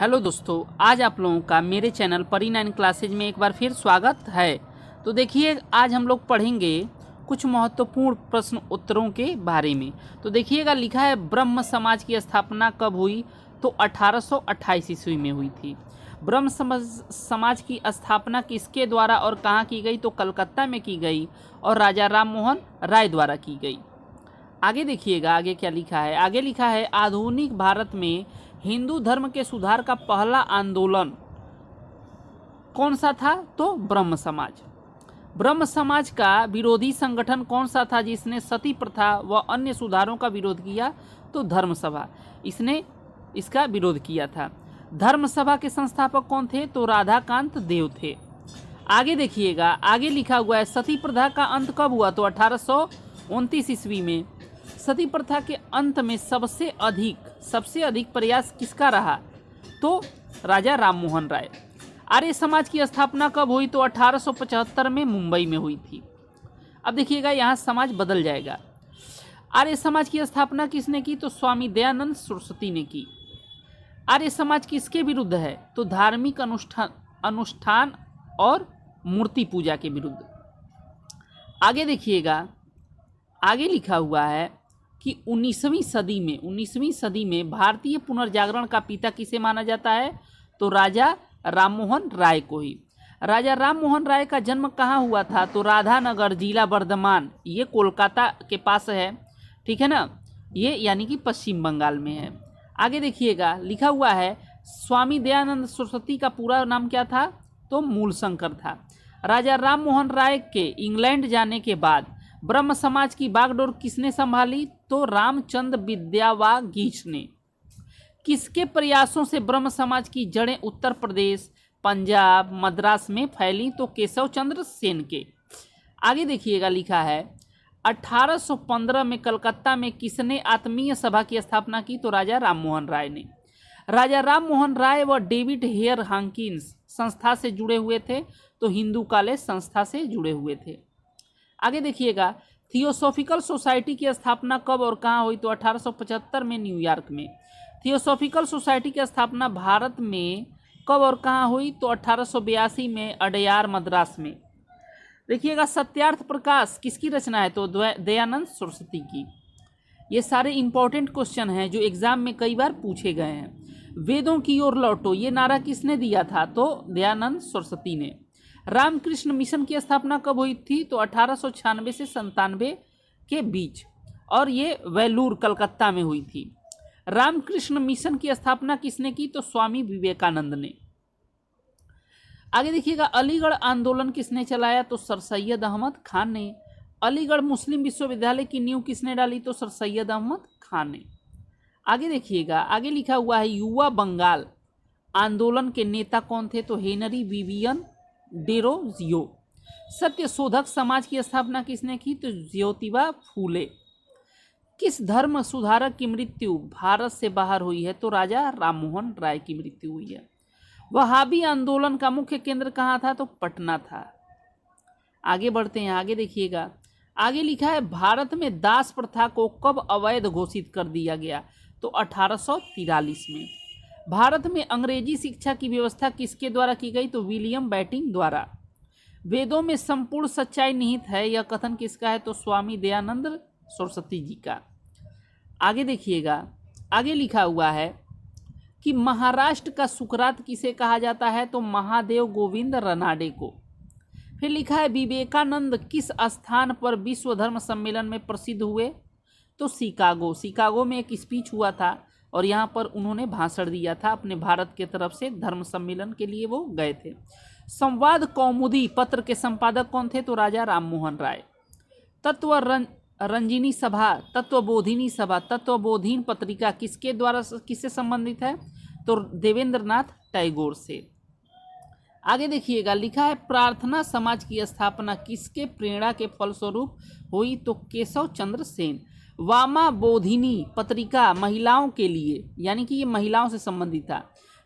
Hello दोस्तों, आज आप लोगों का मेरे चैनल परी 9 क्लासेज में एक बार फिर स्वागत है। तो देखिए, आज हम लोग पढ़ेंगे कुछ महत्वपूर्ण प्रश्न उत्तरों के बारे में। तो देखिएगा, लिखा है ब्रह्म समाज की स्थापना कब हुई? तो 1828 ईस्वी में हुई थी। ब्रह्म समाज की स्थापना किसके द्वारा और कहाँ की गई? तो कलकत्ता में की गई और राजा राम मोहन राय द्वारा की गई। आगे देखिएगा, आगे क्या लिखा है। आगे लिखा है, आधुनिक भारत में हिंदू धर्म के सुधार का पहला आंदोलन कौन सा था? तो ब्रह्म समाज। ब्रह्म समाज का विरोधी संगठन कौन सा था जिसने सती प्रथा व अन्य सुधारों का विरोध किया? तो धर्म सभा, इसने इसका विरोध किया था। धर्म सभा के संस्थापक कौन थे? तो राधाकांत देव थे। आगे देखिएगा, आगे लिखा हुआ है, सती प्रथा का अंत कब हुआ? तो 1829 ईस्वी में। सती प्रथा के अंत में सबसे अधिक प्रयास किसका रहा? तो राजा राम मोहन राय। आर्य समाज की स्थापना कब हुई? तो 1875 में मुंबई में हुई थी। अब देखिएगा, यहाँ समाज बदल जाएगा। आर्य समाज की स्थापना किसने की? तो स्वामी दयानंद सरस्वती ने की। आर्य समाज किसके विरुद्ध है? तो धार्मिक अनुष्ठान और मूर्ति पूजा के विरुद्ध। आगे देखिएगा, आगे लिखा हुआ है कि 19वीं सदी में भारतीय पुनर्जागरण का पिता किसे माना जाता है? तो राजा राममोहन राय को ही। राजा राममोहन राय का जन्म कहाँ हुआ था? तो राधानगर, जिला वर्धमान, ये कोलकाता के पास है, ठीक है ना, ये यानी कि पश्चिम बंगाल में है। आगे देखिएगा, लिखा हुआ है, स्वामी दयानंद सरस्वती का पूरा नाम क्या था? तो मूलशंकर था। राजा राममोहन राय के इंग्लैंड जाने के बाद ब्रह्म समाज की बागडोर किसने संभाली? तो रामचंद्र विद्यावागीश ने। किसके प्रयासों से ब्रह्म समाज की जड़ें उत्तर प्रदेश, पंजाब, मद्रास में फैली? तो केशव चंद्र सेन के। आगे देखिएगा, लिखा है 1815 में कलकत्ता में किसने आत्मीय सभा की स्थापना की? तो राजा राममोहन राय ने। राजा राममोहन राय व डेविड हेयर हाकिन्स संस्था से जुड़े हुए थे, तो हिंदू कॉलेज संस्था से जुड़े हुए थे। आगे देखिएगा, थियोसॉफिकल सोसाइटी की स्थापना कब और कहाँ हुई? तो 1875 में न्यूयॉर्क में। थियोसॉफिकल सोसाइटी की स्थापना भारत में कब और कहाँ हुई? तो 1882 में अडयार, मद्रास में। देखिएगा, सत्यार्थ प्रकाश किसकी रचना है? तो दयानंद सरस्वती की। ये सारे इंपॉर्टेंट क्वेश्चन हैं जो एग्जाम में कई बार पूछे गए हैं। वेदों की ओर लौटो, ये नारा किसने दिया था? तो दयानंद सरस्वती ने। रामकृष्ण मिशन की स्थापना कब हुई थी? तो 1896 से 97 के बीच, और ये वेलूर, कलकत्ता में हुई थी। रामकृष्ण मिशन की स्थापना किसने की? तो स्वामी विवेकानंद ने। आगे देखिएगा, अलीगढ़ आंदोलन किसने चलाया? तो सर सैयद अहमद खान ने। अलीगढ़ मुस्लिम विश्वविद्यालय की नींव किसने डाली? तो सर सैयद अहमद खान ने। आगे देखिएगा, आगे लिखा हुआ है, युवा बंगाल आंदोलन के नेता कौन थे? तो हेनरी विवियन डेरोजियो। सत्य शोधक समाज की स्थापना किसने की? तो ज्योतिबा फूले। किस धर्म सुधारक की मृत्यु भारत से बाहर हुई है? तो राजा राममोहन राय की मृत्यु हुई है। वहाबी आंदोलन का मुख्य केंद्र कहाँ था? तो पटना था। आगे बढ़ते हैं, आगे देखिएगा, आगे लिखा है, भारत में दास प्रथा को कब अवैध घोषित कर दिया गया? तो 1843 में। भारत में अंग्रेजी शिक्षा की व्यवस्था किसके द्वारा की गई? तो विलियम बेंटिक द्वारा। वेदों में संपूर्ण सच्चाई निहित है, यह कथन किसका है? तो स्वामी दयानंद सरस्वती जी का। आगे देखिएगा, आगे लिखा हुआ है कि महाराष्ट्र का सुकरात किसे कहा जाता है? तो महादेव गोविंद रनाडे को। फिर लिखा है, विवेकानंद किस स्थान पर विश्व धर्म सम्मेलन में प्रसिद्ध हुए? तो शिकागो में एक स्पीच हुआ था और यहाँ पर उन्होंने भाषण दिया था अपने भारत के तरफ से, धर्म सम्मेलन के लिए वो गए थे। संवाद कौमुदी पत्र के संपादक कौन थे? तो राजा राममोहन राय। तत्वबोधिनी सभा, तत्वबोधिनी पत्रिका किससे संबंधित है? तो देवेंद्रनाथ टैगोर से। आगे देखिएगा, लिखा है, प्रार्थना समाज की स्थापना किसके प्रेरणा के फलस्वरूप हुई? तो केशव चंद्र सेन। वामा बोधिनी पत्रिका महिलाओं के लिए, यानी कि ये महिलाओं से संबंधित था,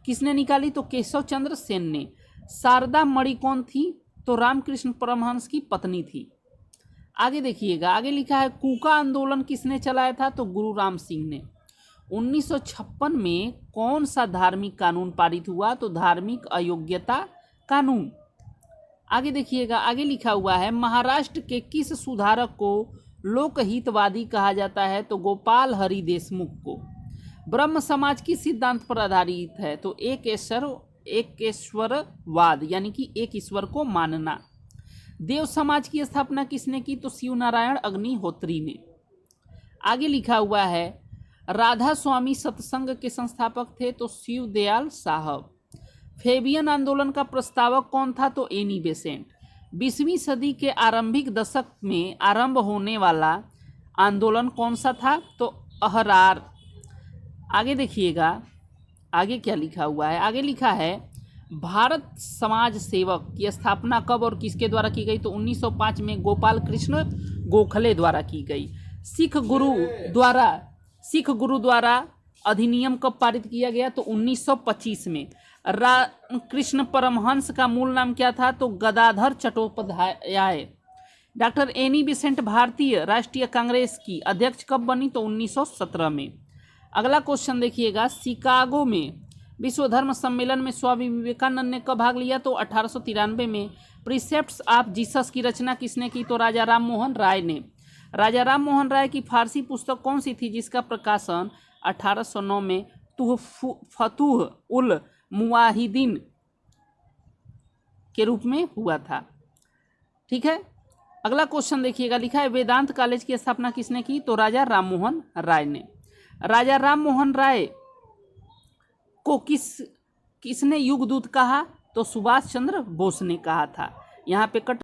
किसने निकाली? तो केशव चंद्र सेन ने। शारदा मणि कौन थी? तो रामकृष्ण परमहंस की पत्नी थी। आगे देखिएगा, आगे लिखा है, कूका आंदोलन किसने चलाया था? तो गुरु राम सिंह ने। 1956 में कौन सा धार्मिक कानून पारित हुआ? तो धार्मिक अयोग्यता कानून। आगे देखिएगा, आगे लिखा हुआ है महाराष्ट्र के किस सुधारक को लोकहितवादी कहा जाता है? तो गोपाल हरि देशमुख को। ब्रह्म समाज किस सिद्धांत पर आधारित है? तो एक ईश्वरवाद, यानी कि एक ईश्वर को मानना। देव समाज की स्थापना किसने की? तो शिव नारायण अग्निहोत्री ने। आगे लिखा हुआ है राधा स्वामी सत्संग के संस्थापक थे? तो शिव दयाल साहब। फेबियन आंदोलन का प्रस्तावक कौन था? तो एनी बेसेंट। 20वीं सदी के आरंभिक दशक में आरंभ होने वाला आंदोलन कौन सा था? तो अहरार। आगे देखिएगा, आगे क्या लिखा हुआ है? आगे लिखा है भारत समाज सेवक की स्थापना कब और किसके द्वारा की गई? तो 1905 में गोपाल कृष्ण गोखले द्वारा की गई। सिख गुरु द्वारा अधिनियम कब पारित किया गया? तो 1925 में। रामकृष्ण परमहंस का मूल नाम क्या था? तो Gadadhar Chattopadhyay. Doctor Annie Besant भारतीय राष्ट्रीय कांग्रेस की अध्यक्ष कब बनी? तो 1917 में। अगला क्वेश्चन देखिएगा, शिकागो में विश्व धर्म सम्मेलन में स्वामी विवेकानंद ने कब भाग लिया? तो 1893 में। प्रिसेप्ट्स ऑफ जीसस की रचना किसने की? तो राजा राम मोहन राय ने। राजा राम मोहन राय की फारसी पुस्तक कौन सी थी जिसका प्रकाशन 1809 में फतूह उल मुवाहिदीन के रूप में हुआ था? ठीक है। अगला क्वेश्चन देखिएगा, लिखा है वेदांत कॉलेज की स्थापना किसने की? तो राजा राम मोहन राय ने। राजा राम मोहन राय को किसने युगदूत कहा? तो सुभाष चंद्र बोस ने कहा था। यहाँ पे कट